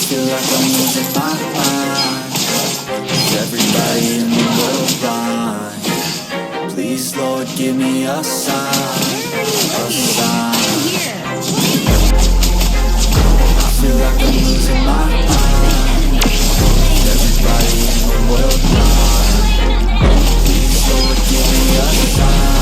feel like I'm losing my mind. Is everybody in the world blind? Please, Lord, give me a sign, a sign. I feel like I'm losing my mind. Is everybody in the world blind? Please, Lord, give me a sign.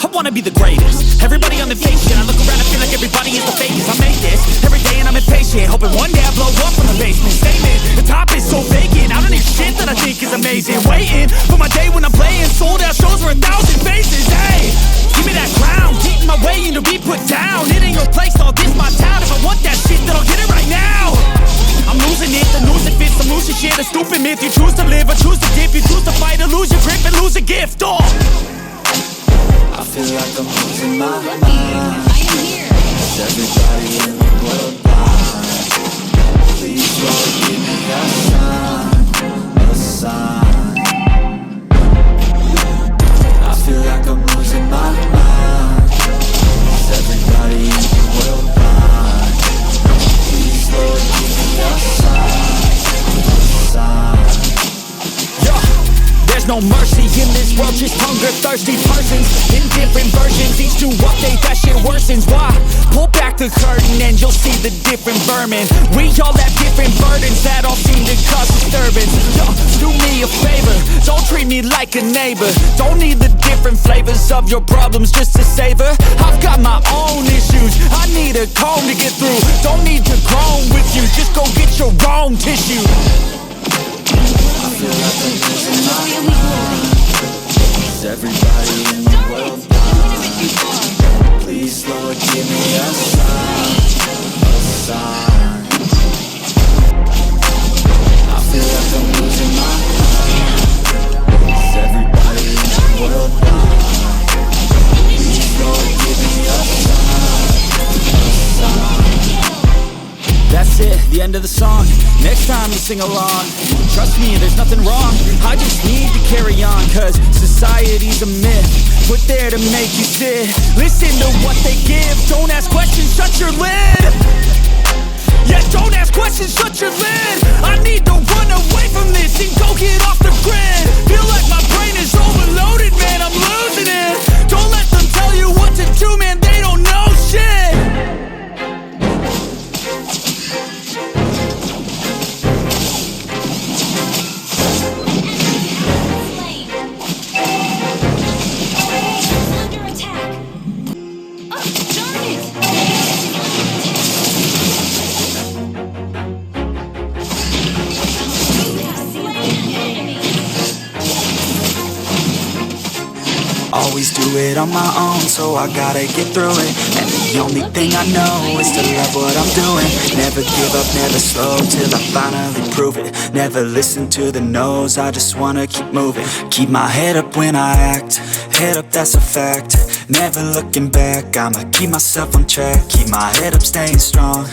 I wanna be the greatest. Everybody on the fake shit. I look around and feel like everybody is the fakest. I made this every day and I'm impatient, hoping one day I blow up from the basement. Statement, the top is so vacant. I don't need shit that I think is amazing. Waiting for my day when I'm playing sold out shows for 1,000 faces. Hey, give me that crown, get in my way and to be put down. It ain't your place, all this my town. If I want that shit, then I'll get it right now. I'm losing it, the noose that fits, I'm losing shit. A stupid myth, you choose to live or choose to dip. You choose to fight or lose your grip and lose a gift. Oh, I feel like I'm losing my mind. Is everybody in the world blind? Please, Lord, give me a sign, a sign. I feel like I'm losing my mind. Is everybody in the world blind? Please, Lord, give me a sign, a sign. there's no mercy in this world, just hunger-thirsty persons in different versions, each new update that shit worsens. Why? Pull back the curtain and you'll see the different vermin. We all have different burdens that all seem to cause disturbance. Yo, do me a favor, don't treat me like a neighbor. Don't need the different flavors of your problems just to savor. I've got my own issues, I need a comb to get through. Don't need to groan with you, just go get your own tissue. I feel like I'm losing my mind. Is everybody in the world blind? Please, Lord, give me a sign, a sign. I feel like I'm losing my mind. Is everybody in the world blind? Please, Lord, give me a sign. That's it, the end of the song. Next time you sing along, trust me, there's nothing wrong. I just need to carry on, cause society's a myth put there to make you sit. Listen to what they give. Don't ask questions, shut your lid. Yeah, don't ask questions, shut your lid. I need to run away from this and go get off the grid. Feel like my brain is overloaded, man, I'm losing it. Don't let them tell you what to do, man, they don't know shit. Always do it on my own, so I gotta get through it. And the only thing I know is to love what I'm doing. Never give up, never slow, till I finally prove it. Never listen to the no's, I just wanna keep moving. Keep my head up when I act, head up, that's a fact. Never looking back, I'ma keep myself on track. Keep my head up, staying strong,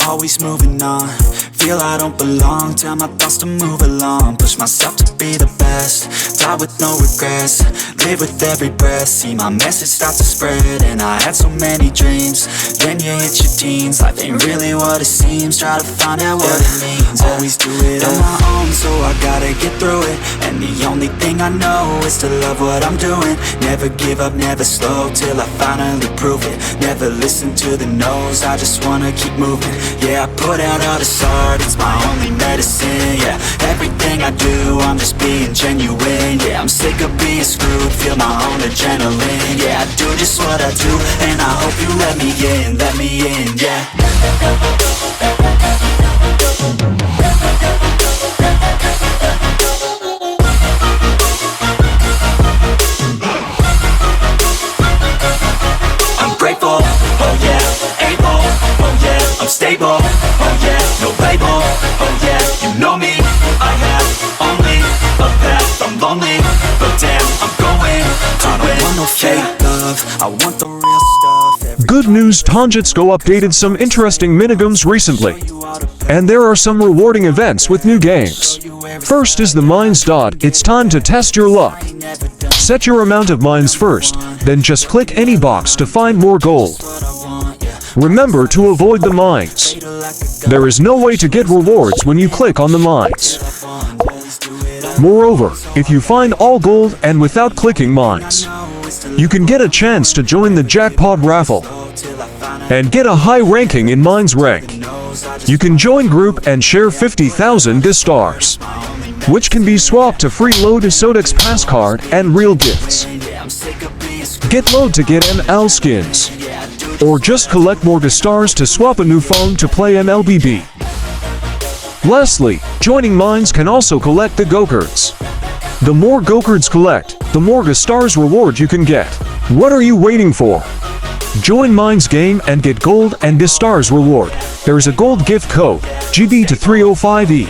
always moving on. Feel I don't belong, tell my thoughts to move along. Push myself to be the best, die with no regrets. Live with every breath, see my message start to spread. And I had so many dreams, then you hit your teens. Life ain't really what it seems, try to find out what it means. Always do it on my own, so I gotta get through it. And the only thing I know is to love what I'm doing. Never give up, never slow, till I finally prove it. Never listen to the no's, I just wanna keep moving. Yeah, I put out all this art, it's my only medicine. Yeah, everything I do, I'm just being genuine. Yeah, I'm sick of being screwed, feel my own adrenaline. Yeah, I do just what I do, and I hope you let me in, yeah. I'm grateful, oh yeah, able, oh yeah, I'm stable, oh yeah, no label, oh yeah, you know me, I have only a path, I'm lonely, but damn, I'm going to win. I don't want no fake love, I want the real stuff. Good news, Tanjitsko updated some interesting minigames recently, and there are some rewarding events with new games. First is the mines. It's time to test your luck. Set your amount of mines first, then just click any box to find more gold. Remember to avoid the mines. There is no way to get rewards when you click on the mines. Moreover, if you find all gold and without clicking mines, you can get a chance to join the jackpot raffle and get a high ranking in mines rank. You can join group and share 50,000 G stars, which can be swapped to free load Setedit pass card and real gifts. Get load to get ML skins, or just collect more G stars to swap a new phone to play Mlbb. Lastly, joining mines can also collect the go-cards. The more go-cards collect, the more G stars reward you can get. What are you waiting for? Join Mines game and get gold and G stars reward. There is a gold gift code, GB to 305E.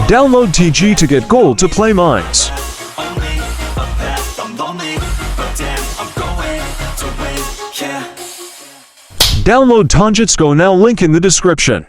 Download TG to get gold to play Mines. Download Tanjit's Go now, link in the description.